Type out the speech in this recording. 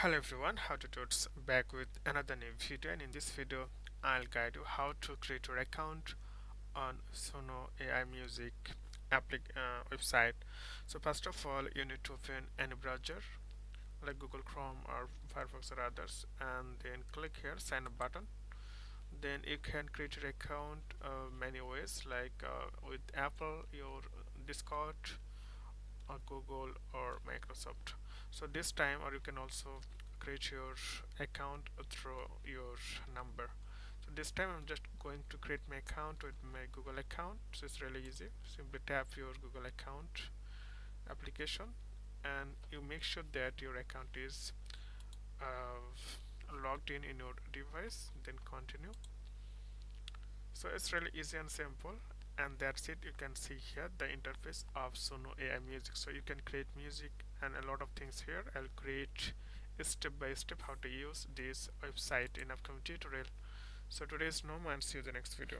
Hello everyone, how to Tuts back with another new video, and in this video I'll guide you how to create your account on Suno AI Music website. So first of all you need to open any browser like Google Chrome or Firefox or others, and then click here sign up button. Then you can create your account many ways, like with Apple, your Discord, or Google or Microsoft. So this time, or you can also create your account through your number. So this time I'm just going to create my account with my Google account. So it's really easy. Simply tap your Google account application and you make sure that your account is logged in your device, then continue. So it's really easy and simple, and that's it. You can see here the interface of Suno AI Music. So you can create music and a lot of things here. I'll create step by step how to use this website in upcoming tutorial. So today is no more, and see you in the next video.